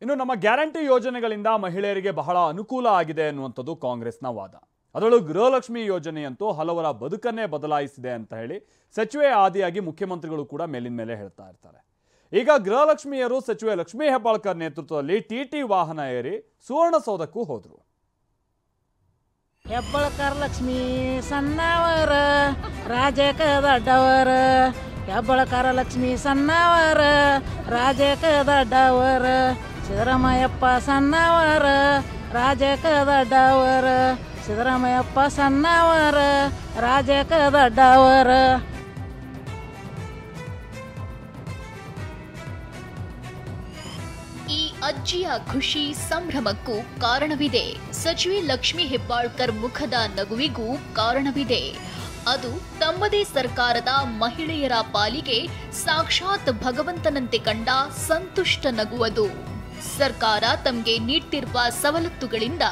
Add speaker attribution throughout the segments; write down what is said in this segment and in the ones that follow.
Speaker 1: ಇನ್ನು ನಮ್ಮ ಗ್ಯಾರಂಟಿ ಯೋಜನೆಗಳಿಂದ ಮಹಿಳೆಯರಿಗೆ ಬಹಳ ಅನುಕೂಲ ಆಗಿದೆ ಅನ್ನುವಂಥದ್ದು ಕಾಂಗ್ರೆಸ್ನ ವಾದ. ಅದರಲ್ಲೂ ಗೃಹಲಕ್ಷ್ಮಿ ಯೋಜನೆಯಂತೂ ಹಲವರ ಬದುಕನ್ನೇ ಬದಲಾಯಿಸಿದೆ ಅಂತ ಹೇಳಿ ಸಚಿವೆ ಆದಿಯಾಗಿ ಮುಖ್ಯಮಂತ್ರಿಗಳು ಕೂಡ ಮೇಲಿನ ಮೇಲೆ ಹೇಳ್ತಾ ಇರ್ತಾರೆ. ಈಗ ಗೃಹಲಕ್ಷ್ಮಿಯರು ಸಚಿವೆ ಲಕ್ಷ್ಮೀ ಹೆಬ್ಬಾಳ್ಕರ್ ನೇತೃತ್ವದಲ್ಲಿ ಟಿಟಿ ವಾಹನ ಏರಿ ಸುವರ್ಣಸೌಧಕ್ಕೂ ಹೋದರು.
Speaker 2: ಹೆಬ್ಬಾಳ್ಕರ್ ಲಕ್ಷ್ಮೀ ಸಣ್ಣವರ ರಾಜಕ ದೊಡ್ಡವರ, ಹೆಬ್ಬಾಳ್ಕರ ಲಕ್ಷ್ಮೀ ಸಣ್ಣವರ ರಾಜಕ ದೊಡ್ಡವರ, ಸಿದ್ದರಾಮಯ್ಯಪ್ಪ ಸಣ್ಣವರ ರಾಜಕ ದೊಡ್ಡವರ, ಸಿದ್ದರಾಮಯ್ಯಪ್ಪ ಸಣ್ಣವರ ರಾಜಕ ದೊಡ್ಡವರ.
Speaker 3: ಈ ಅಜ್ಜಿಯ ಖುಷಿ ಸಂಭ್ರಮಕ್ಕೂ ಕಾರಣವಿದೆ. ಸಚಿವೆ ಲಕ್ಷ್ಮೀ ಹೆಬ್ಬಾಳ್ಕರ್ ಮುಖದ ನಗುವಿಗೂ ಕಾರಣವಿದೆ. ಅದು ತಮ್ಮದೇ ಸರ್ಕಾರದ ಮಹಿಳೆಯರ ಪಾಲಿಗೆ ಸಾಕ್ಷಾತ್ ಭಗವಂತನಂತೆ ಕಂಡ ಸಂತುಷ್ಟ ನಗುವುದು. ಸರ್ಕಾರ ತಮಗೆ ನೀಡ್ತಿರುವ ಸವಲತ್ತುಗಳಿಂದ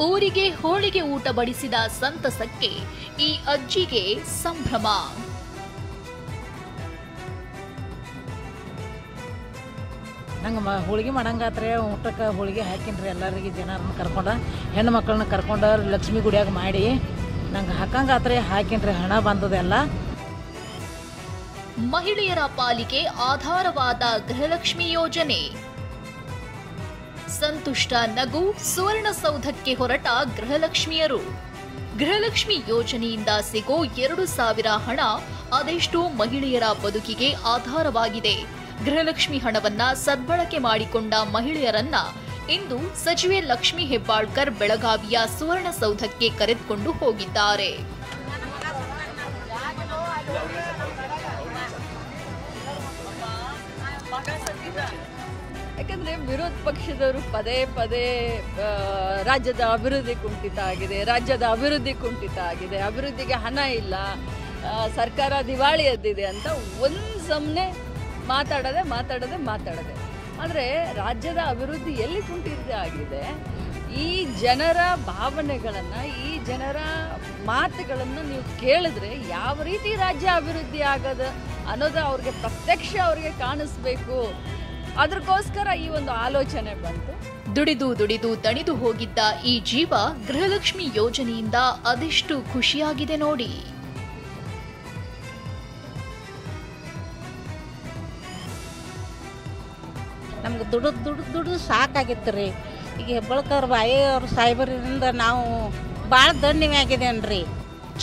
Speaker 3: ಊರಿಗೆ ಹೋಳಿಗೆ ಊಟ ಬಡಿಸಿದ ಸಂತಸಕ್ಕೆ ಈ ಅಜ್ಜಿಗೆ ಸಂಭ್ರಮ.
Speaker 2: ನಂಗೆ ಹೋಳಿಗೆ ಮಾಡಂಗಾತ್ರೆ, ಊಟಕ್ಕೆ ಹೋಳಿಗೆ ಹಾಕಿನ್ರಿ ಎಲ್ಲರಿಗೆ, ಜನರನ್ನ ಕರ್ಕೊಂಡ ಹೆಣ್ಣು ಮಕ್ಕಳನ್ನ ಕರ್ಕೊಂಡು ಲಕ್ಷ್ಮೀ ಗುಡಿಯಾಗ ಮಾಡಿ ನಂಗೆ ಹಾಕಂಗಾತ್ರೆ ಹಾಕಿನ್ರಿ. ಹಣ ಬಂದದೆಲ್ಲ
Speaker 3: ಮಹಿಳೆಯರ ಪಾಲಿಗೆ ಆಧಾರವಾದ ಗೃಹಲಕ್ಷ್ಮಿ ಯೋಜನೆ. ಸಂತುಷ್ಟ ನಗು, ಸುವರ್ಣಸೌಧಕ್ಕೆ ಹೊರಟ ಗೃಹಲಕ್ಷ್ಮಿಯರು. ಗೃಹಲಕ್ಷ್ಮಿ ಯೋಜನೆಯಿಂದ ಸಿಗೋ 2,000 ಹಣ ಅದೆಷ್ಟೋ ಮಹಿಳೆಯರ ಬದುಕಿಗೆ ಆಧಾರವಾಗಿದೆ. ಗೃಹಲಕ್ಷ್ಮಿ ಹಣವನ್ನ ಸದ್ಬಳಕೆ ಮಾಡಿಕೊಂಡ ಮಹಿಳೆಯರನ್ನ ಇಂದು ಸಚಿವೆ ಲಕ್ಷ್ಮೀ ಹೆಬ್ಬಾಳ್ಕರ್ ಬೆಳಗಾವಿಯ ಸುವರ್ಣಸೌಧಕ್ಕೆ ಕರೆದುಕೊಂಡು ಹೋಗಿದ್ದಾರೆ.
Speaker 4: ಯಾಕಂದರೆ ವಿರೋಧ ಪಕ್ಷದವರು ಪದೇ ಪದೇ ರಾಜ್ಯದ ಅಭಿವೃದ್ಧಿ ಕುಂಠಿತ ಆಗಿದೆ, ರಾಜ್ಯದ ಅಭಿವೃದ್ಧಿ ಕುಂಠಿತ ಆಗಿದೆ, ಅಭಿವೃದ್ಧಿಗೆ ಹಣ ಇಲ್ಲ, ಸರ್ಕಾರ ದಿವಾಳಿ ಎದ್ದಿದೆ ಅಂತ ಒಂದು ಸಮನೆ ಮಾತಾಡದೆ ಆದರೆ ರಾಜ್ಯದ ಅಭಿವೃದ್ಧಿ ಎಲ್ಲಿ ಕುಂಠಿತ ಆಗಿದೆ? ಈ ಜನರ ಭಾವನೆಗಳನ್ನು, ಈ ಜನರ ಮಾತುಗಳನ್ನು ನೀವು ಕೇಳಿದ್ರೆ ಯಾವ ರೀತಿ ರಾಜ್ಯ ಅಭಿವೃದ್ಧಿ ಆಗೋದು ಅನ್ನೋದು ಅವ್ರಿಗೆ ಪ್ರತ್ಯಕ್ಷ ಅವ್ರಿಗೆ ಕಾಣಿಸ್ಬೇಕು. ಅದಕ್ಕೋಸ್ಕರ ಈ ಒಂದು ಆಲೋಚನೆ ಬಂತು.
Speaker 3: ದುಡಿದು ದಣಿದು ಹೋಗಿದ್ದ ಈ ಜೀವ ಗೃಹಲಕ್ಷ್ಮಿ ಯೋಜನೆಯಿಂದ ಅದೆಷ್ಟು ಖುಷಿಯಾಗಿದೆ ನೋಡಿ.
Speaker 2: ನಮ್ಗೆ ದುಡಿದು ಸಾಕಾಗಿತ್ತು ರೀ. ಈಗ ಹೆಬ್ಬಾಳ್ಕರ್ ಬಾಯಿ ಅವ್ರ ಸಾಹೇಬರಿಂದ ನಾವು ಭಾಳ ದಂಡಿಮೆ ಆಗಿದೇನ್ರಿ.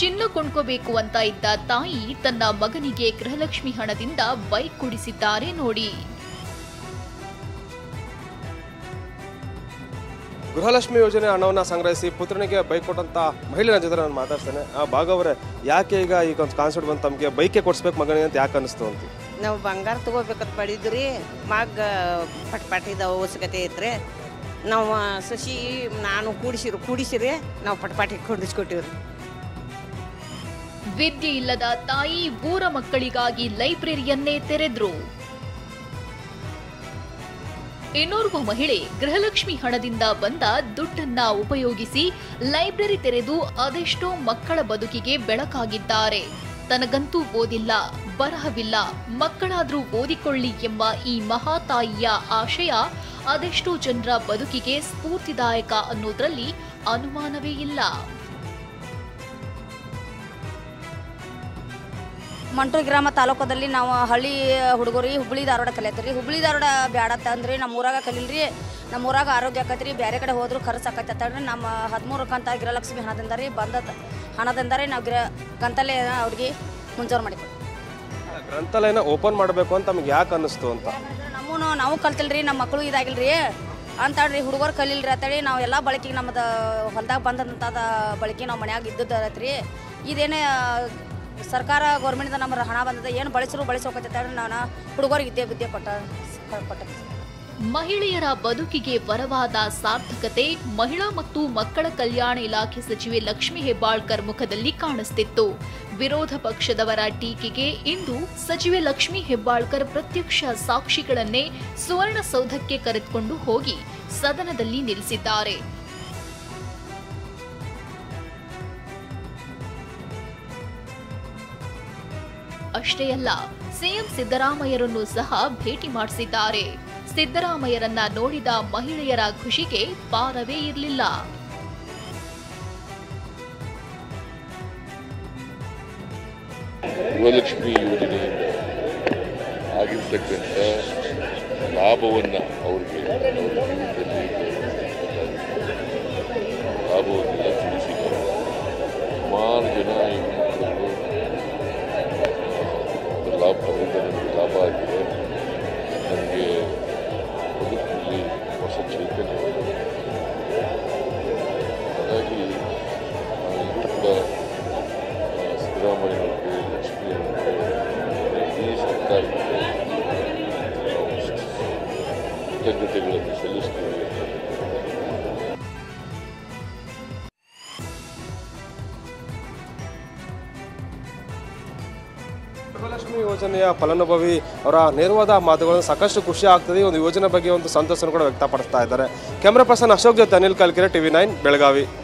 Speaker 3: ಚಿನ್ನ ಕೊಂಡ್ಕೋಬೇಕು ಅಂತ ಇದ್ದ ತಾಯಿ ತನ್ನ ಮಗನಿಗೆ ಗೃಹಲಕ್ಷ್ಮಿ ಹಣದಿಂದ ಬೈಕ್ ಕೊಡಿಸಿದ್ದಾರೆ ನೋಡಿ.
Speaker 5: ಗೃಹಲಕ್ಷ್ಮಿ ಯೋಜನೆ ಹಣವನ್ನು ಸಂಗ್ರಹಿಸಿ ಪುತ್ರನಿಗೆ ಬೈಕ್ ಕೊಟ್ಟಂತ ಮಹಿಳೆಯ ಜೊತೆ ನಾನು ಮಾತಾಡ್ತೇನೆ. ಭಾಗವರೇ, ಯಾಕೆ ಈಗ ಒಂದು ಕಾನ್ಸೆಪ್ಟ್ ಬಂದು ತಮಗೆ ಬೈಕೆ ಕೊಡಿಸ್ಬೇಕು ಮಗನಿಗೆ ಅಂತ ಯಾಕೆ ಅನಿಸ್ತು ಅಂತ?
Speaker 6: ನಾವು ಬಂಗಾರ ತಗೋಬೇಕಂತ ಮಾಡಿದ್ರಿ, ಮಗ ಪಟ್ಪಾಟಿದ ಅವಶ್ಯಕತೆ ಐತ್ರಿ. ನಾವು ಸಸಿ ನಾನು ಕೂಡಿಸಿರಿ ನಾವು ಪಟ್ಪಾಟಿ ಕೊಂಡಿಸ್ಕೊಟ್ಟಿವ್ರಿ.
Speaker 3: ವಿದ್ಯೆ ಇಲ್ಲದ ತಾಯಿ ಊರ ಮಕ್ಕಳಿಗಾಗಿ ಲೈಬ್ರರಿಯನ್ನೇ ತೆರೆದ್ರು. ಇನ್ನೋರ್ವ ಮಹಿಳೆ ಗೃಹಲಕ್ಷ್ಮಿ ಹಣದಿಂದ ಬಂದ ದುಡ್ಡನ್ನ ಉಪಯೋಗಿಸಿ ಲೈಬ್ರರಿ ತೆರೆದು ಅದೆಷ್ಟೋ ಮಕ್ಕಳ ಬದುಕಿಗೆ ಬೆಳಕಾಗಿದ್ದಾರೆ. ತನಗಂತೂ ಓದಿಲ್ಲ, ಬರಹವಿಲ್ಲ, ಮಕ್ಕಳಾದ್ರೂ ಓದಿಕೊಳ್ಳಿ ಎಂಬ ಈ ಮಹಾತಾಯಿಯ ಆಶಯ ಅದೆಷ್ಟೋ ಜನರ ಬದುಕಿಗೆ ಸ್ಫೂರ್ತಿದಾಯಕ ಅನ್ನೋದ್ರಲ್ಲಿ ಅನುಮಾನವೇ ಇಲ್ಲ.
Speaker 7: ಮಂಟೂರು ಗ್ರಾಮ ತಾಲೂಕದಲ್ಲಿ ನಾವು ಹಳ್ಳಿ ಹುಡುಗರು ಹುಬ್ಬಳ್ಳಿ ಧಾರವಾಡ ಕಲಿಯತ್ರಿ. ಹುಬ್ಬಳ್ಳಿ ಧಾರವಾಡ ಬ್ಯಾಡತ್ತ ಅಂದ್ರಿ, ನಮ್ಮ ಊರಾಗ ಕಲೀಲ್ರಿ, ನಮ್ಮ ಊರಾಗ ಆರೋಗ್ಯ ಆಕತ್ರಿ, ಬೇರೆ ಕಡೆ ಹೋದ್ರು ಖರ್ಚು ಆಕತ್ತಂದ್ರೆ ನಮ್ಮ 13 ಕಂತ ಗೃಹಲಕ್ಷ್ಮಿ ಹಣದಿಂದ ರೀ ಬಂದದ ಹಣದಿಂದ ನಾವು ಗ್ರಂಥಾಲಯ ಅವ್ರಿಗೆ ಮುಂಜಾರು ಮಾಡಿದ್ವಿ.
Speaker 5: ಗ್ರಂಥಾಲಯನ ಓಪನ್ ಮಾಡಬೇಕು ಅಂತ ನಮ್ಗೆ ಯಾಕೆ ಅನ್ನಿಸ್ತು ಅಂತ?
Speaker 7: ನಾವು ಕಲ್ತಿಲ್ರಿ, ನಮ್ಮ ಮಕ್ಕಳು ಇದಾಗಿಲ್ರಿ ಅಂತಾಡ್ರಿ, ಹುಡುಗರು ಕಲೀಲ್ರಿ ಅಂತೇಳಿ ನಾವು ಎಲ್ಲ ಬಳಕೆಗೆ ನಮ್ಮದು ಹೊಲದಾಗ ಬಂದಂಥದ ಬಳಕೆ ನಾವು ಮನ್ಯಾಗ ಇದ್ದದ್ರಿ. ಇದೇನೇ ಸರ್ಕಾರ ಗೌರ್ಮೆಂಟ್ದ ನಮ್ಮ ಹಣ ಬಂದದ ಏನು ಬಳಸೋಕತ್ತೆ ನಾನು ಹುಡುಗರಿಗೆ ವಿದ್ಯೆ ಕೊಟ್ಟ.
Speaker 3: ಮಹಿಳೆಯರ ಬದುಕಿಗೆ ವರವಾದ ಸಾರ್ಥಕತೆ ಮಹಿಳಾ ಮತ್ತು ಮಕ್ಕಳ ಕಲ್ಯಾಣ ಇಲಾಖೆ ಸಚಿವೆ ಲಕ್ಷ್ಮೀ ಹೆಬ್ಬಾಳ್ಕರ್ ಮುಖದಲ್ಲಿ ಕಾಣಿಸ್ತಿತ್ತು. ವಿರೋಧ ಪಕ್ಷದವರ ಟೀಕೆಗೆ ಇಂದು ಸಚಿವೆ ಲಕ್ಷ್ಮೀ ಹೆಬ್ಬಾಳ್ಕರ್ ಪ್ರತ್ಯಕ್ಷ ಸಾಕ್ಷಿಗಳನ್ನೇ ಸುವರ್ಣಸೌಧಕ್ಕೆ ಕರೆದುಕೊಂಡು ಹೋಗಿ ಸದನದಲ್ಲಿ ನಿಲ್ಲಿಸಿದ್ದಾರೆ. ಅಷ್ಟೇ ಅಲ್ಲ, ಸಿಎಂ ಸಿದ್ದರಾಮಯ್ಯರನ್ನು ಸಹ ಭೇಟಿ ಮಾಡಿಸಿದ್ದಾರೆ. ಸಿದ್ದರಾಮಯ್ಯರನ್ನ ನೋಡಿದ ಮಹಿಳೆಯರ ಖುಷಿಗೆ ಪಾರವೇ ಇರಲಿಲ್ಲ.
Speaker 8: ಗೃಹಲಕ್ಷ್ಮಿ ಯೋಜನೆಯಿಂದ ಆಗಿರ್ತಕ್ಕಂಥ ಲಾಭವನ್ನು ಅವ್ರಿಗೆ ಲಾಭವನ್ನೆಲ್ಲ ತಿಳಿಸಿದ್ದಾರೆ. ಸುಮಾರು ಜನ ಹೆಣ್ಮಕ್ಳು ಲಾಭ ಆಗಿದೆ. ನನಗೆ ಬದುಕಿನಲ್ಲಿ ಹೊಸ ಚೈತನ್ಯ. ಹಾಗಾಗಿ ಕೂಡ ಸಿದ್ದರಾಮಯ್ಯನವ್ರಿಗೆ, ಲಕ್ಷ್ಮಿಯವರಿಗೆ, ಈ ಸರ್ಕಾರಕ್ಕೆ ಕೃತಜ್ಞತೆಗಳನ್ನು ಸಲ್ಲಿಸ್ತೇವೆ.
Speaker 5: ಗೃಹಲಕ್ಷ್ಮಿ ಯೋಜನೆಯ ಫಲಾನುಭವಿ ಅವರ ನೇರವಾದ ಮಾತುಗಳನ್ನು ಸಾಕಷ್ಟು ಖುಷಿ ಆಗ್ತದೆ. ಒಂದು ಯೋಜನೆ ಬಗ್ಗೆ ಒಂದು ಸಂತೋಷವನ್ನು ಕೂಡ ವ್ಯಕ್ತಪಡಿಸ್ತಾ ಇದ್ದಾರೆ. ಕ್ಯಾಮರಾ ಪರ್ಸನ್ ಅಶೋಕ್ ಜೊತೆ ಅನಿಲ್ ಕಲ್ಕೆರೆ, TV9 ಬೆಳಗಾವಿ.